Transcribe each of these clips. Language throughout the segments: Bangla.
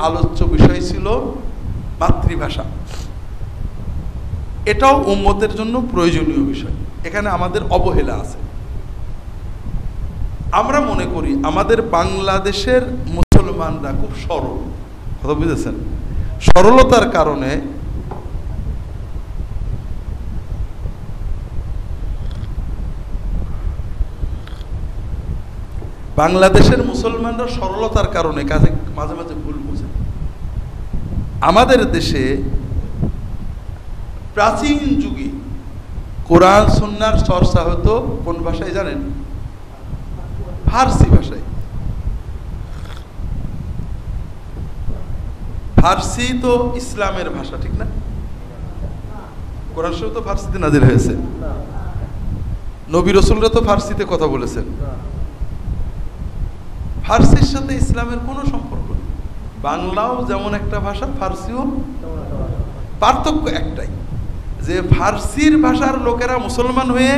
আলোচ্য বিষয় ছিল মাতৃভাষা। এটাও উম্মতের জন্য প্রয়োজনীয় বিষয়। এখানে আমাদের অবহেলা আছে। আমরা মনে করি আমাদের বাংলাদেশের মুসলমানরা খুব সরল, কথা বুঝেছেন? সরলতার কারণে বাংলাদেশের মুসলমানরা সরলতার কারণে মাঝে মাঝে ভুল বোঝে। আমাদের দেশে প্রাচীন যুগে কোরআন সুন্নাহর চর্চা হতো কোন ভাষায় জানেন? ফার্সি ভাষায়। ফার্সি তো ইসলামের ভাষা, ঠিক না? কোরআন শরীফ তো ফার্সিতে নাজিল হয়েছে। নবী রাসূলরা তো ফার্সিতে কথা বলেছেন। ফার্সির সাথে ইসলামের কোনো সম্পর্ক নেই। বাংলাও যেমন একটা ভাষা, ফার্সিও। পার্থক্য একটাই, যে ফার্সির ভাষার লোকেরা মুসলমান হয়ে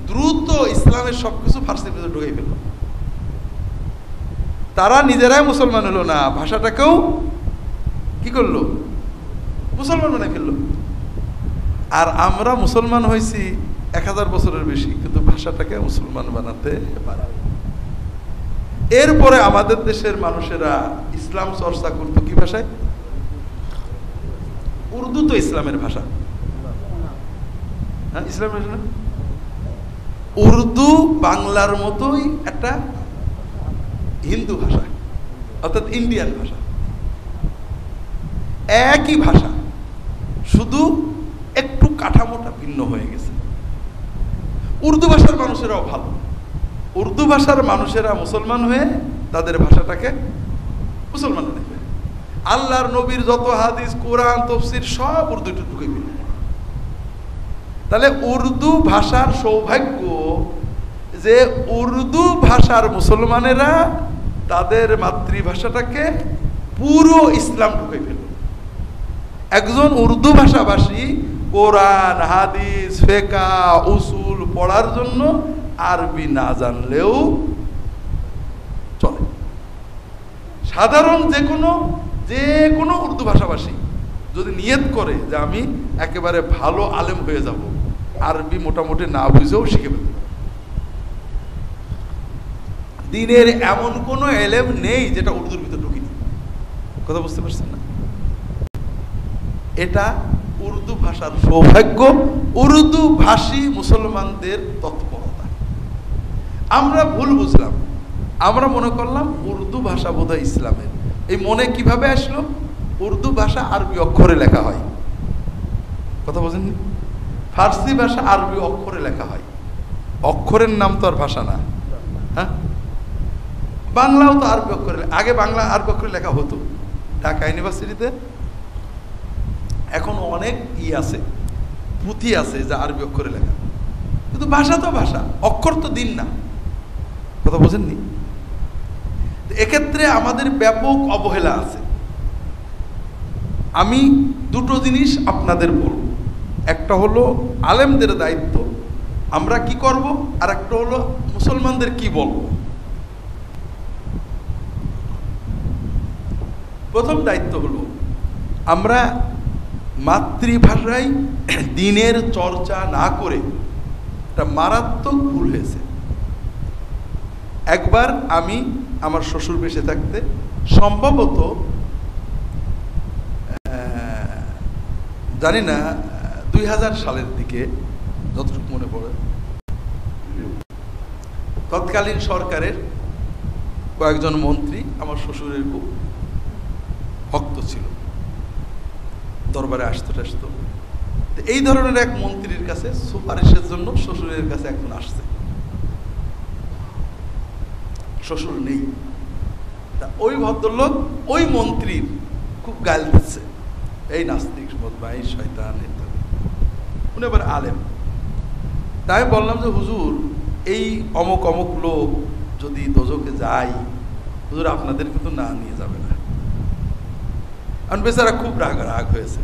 দ্রুত ইসলামের সবকিছু ফার্সির ভিতরে ঢুকে ফেলল। তারা নিজেরাই মুসলমান হলো না, ভাষাটাকেও কি করলো? মুসলমান বানাই ফেললো। আর আমরা মুসলমান হয়েছি 1000 বছরের বেশি, কিন্তু ভাষাটাকে মুসলমান বানাতে পারে। এরপরে আমাদের দেশের মানুষেরা ইসলাম চর্চা করতো কি ভাষায়? উর্দু তো ইসলামের ভাষা। হ্যাঁ, ইসলামের ভাষা। উর্দু বাংলার মতোই একটা হিন্দু ভাষা, অর্থাৎ ইন্ডিয়ান ভাষা। একই ভাষা, শুধু একটু কাঠামোটা ভিন্ন হয়ে গেছে। উর্দু ভাষার মানুষেরাও ভালো। উর্দু ভাষার মানুষেরা মুসলমান হয়ে তাদের ভাষাটাকে মুসলমান নেবে। আল্লাহর নবীর যত হাদিস, কোরআন, তাফসীর সব উর্দুতে ঢুকে গেল। তাহলে উর্দু ভাষার সৌভাগ্য যে উর্দু ভাষার মুসলমানেরা তাদের মাতৃভাষাটাকে পুরো ইসলাম ঢুকে ফেল। একজন উর্দু ভাষাভাষী কোরআন, হাদিস, ফিকহ, উসুল পড়ার জন্য আরবি না জানলেও চলে। সাধারণ যে কোনো উর্দু ভাষাভাষী যদি নিয়ত করে যে আমি একেবারে ভালো আলেম হয়ে যাব, আরবি মোটামুটি না বুঝেও শিখে ফেলবে। দিনের এমন কোনো এলেম নেই যেটা উর্দুর ভিতরে ঢুকিনি। কথা বুঝতে পারছেন না? এটা উর্দু ভাষার সৌভাগ্য, উর্দু ভাষী মুসলমানদের তৎপরতা। আমরা ভুল বুঝলাম, আমরা মনে করলাম উর্দু ভাষা বোধহয় ইসলামের। এই মনে কিভাবে আসলো? উর্দু ভাষা আরবি অক্ষরে লেখা হয়। কথা বোঝেননি? ফার্সি ভাষা আরবি অক্ষরে লেখা হয়। অক্ষরের নাম তো আর ভাষা না। হ্যাঁ, বাংলাও তো আরবি অক্ষরে, আগে বাংলা আরবি অক্ষরে লেখা হতো। ঢাকা ইউনিভার্সিটিতে এখন অনেক আছে, পুঁথি আছে যা আরবি অক্ষরে লেখা, কিন্তু ভাষা তো ভাষা, অক্ষর তো দিন না। কথা বোঝেননি? এক্ষেত্রে আমাদের ব্যাপক অবহেলা আছে। আমি দুটো জিনিস আপনাদের বলব। একটা হলো আলেমদের দায়িত্ব, আমরা কি করব, আর একটা হলো মুসলমানদের কি বলবো। প্রথম দায়িত্ব হলো আমরা মাতৃভাষায় দিনের চর্চা না করে, একটা মারাত্মক ভুল হয়েছে। একবার আমি আমার শ্বশুর বেঁচে থাকতে, সম্ভবত জানি না 2000 সালের দিকে যতটুকু মনে পড়ে, তৎকালীন সরকারের কয়েকজন মন্ত্রী আমার শ্বশুরের খুব ভক্ত ছিল, দরবারে আসতো। এই ধরনের এক মন্ত্রীর কাছে সুপারিশের জন্য শ্বশুরের কাছে একজন আসছে। শ্বশুর নেই, তা ওই ভদ্রলোক ওই মন্ত্রীর খুব গাল দিচ্ছে, এই নাস্তিক, বদমাই, শয়তান ইত্যাদি। উনি আবার আলেম। তাই আমি বললাম যে হুজুর, এই অমুক অমুক লোক যদি দোজখে যায়, হুজুর আপনাদের কিন্তু না নিয়ে যাবে না। কারণ বেচারা খুব রাগ হয়েছে,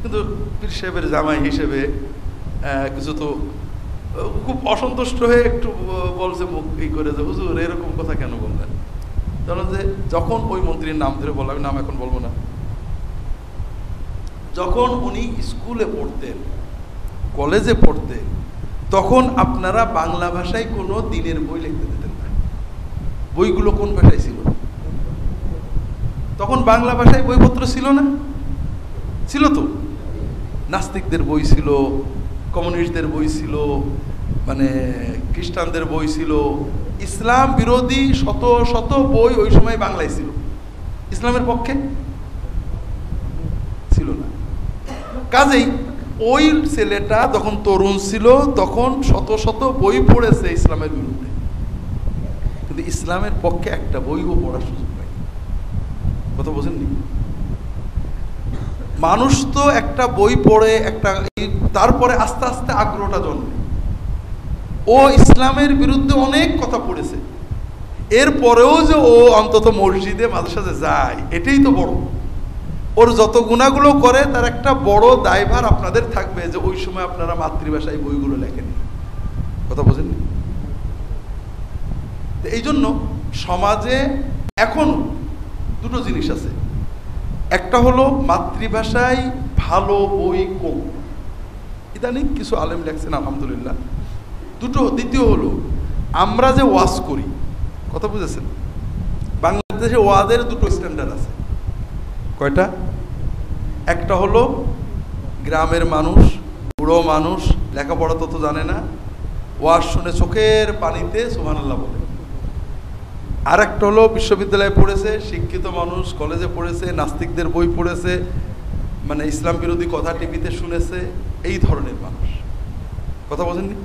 কিন্তু পীর সাহেবের জামাই হিসেবে কিছু তো খুব অসন্তুষ্ট হয়ে একটু বলছে মুখ এই করে যে হুজুর এরকম কথা কেন বললেন। তো জানো যে যখন ওই মন্ত্রীর নাম ধরে বললাম, নাম এখন বলবো না, যখন উনি স্কুলে পড়তেন, কলেজে পড়তেন, তখন আপনারা বাংলা ভাষায় কোনো দিনের বই লিখতে দিতেন না। বইগুলো কোন ভাষায় ছিল? তখন বাংলা ভাষায় বইপত্র ছিল না? ছিল তো। নাস্তিকদের বই ছিল, কমিউনিস্টদের বই ছিল, মানে খ্রিস্টানদের বই ছিল, ইসলাম বিরোধী শত শত বই ওই সময় বাংলায় ছিল। ইসলামের পক্ষে ছিল না। কাজেই ওই ছেলেটা যখন তরুণ ছিল তখন শত শত বই পড়েছে ইসলামের বিরুদ্ধে, কিন্তু ইসলামের পক্ষে একটা বইও পড়ার সুযোগ পাই। কথা বোঝেননি? মানুষ তো একটা বই পড়ে একটা, তারপরে আস্তে আস্তে আগ্রহটা জন্মে। ও ইসলামের বিরুদ্ধে অনেক কথা পড়েছে, এরপরেও যে ও অন্তত মসজিদে মাদ্রাসাতে যায়, এটাই তো বড়। ওর যত গুণাগুলো করে তার একটা বড় দায়ভার আপনাদের থাকবে যে ওই সময় আপনারা মাতৃভাষায় বইগুলো লেখেনি। কথা বোঝেননি? এই জন্য সমাজে এখন দুটো জিনিস আছে, একটা হলো মাতৃভাষায় ভালো বই কম, ইদানিং কিছু আলেম লেখছেন আলহামদুলিল্লাহ। দ্বিতীয় হলো আমরা যে ওয়াজ করি, কথা বুঝেছেন, বাংলাদেশে ওয়াজের দুটো স্ট্যান্ডার্ড আছে। কয়টা? একটা হলো গ্রামের মানুষ, বুড়ো মানুষ, লেখাপড়া তো জানে না, ওয়াজ শুনে চোখের পানিতে সুবহানাল্লাহ বলে। আর একটা হলো বিশ্ববিদ্যালয়ে পড়েছে, শিক্ষিত মানুষ, কলেজে পড়েছে, নাস্তিকদের বই পড়েছে, মানে ইসলাম বিরোধী কথা টিভিতে শুনেছে, এই ধরনের মানুষ। কথা বোঝেননি?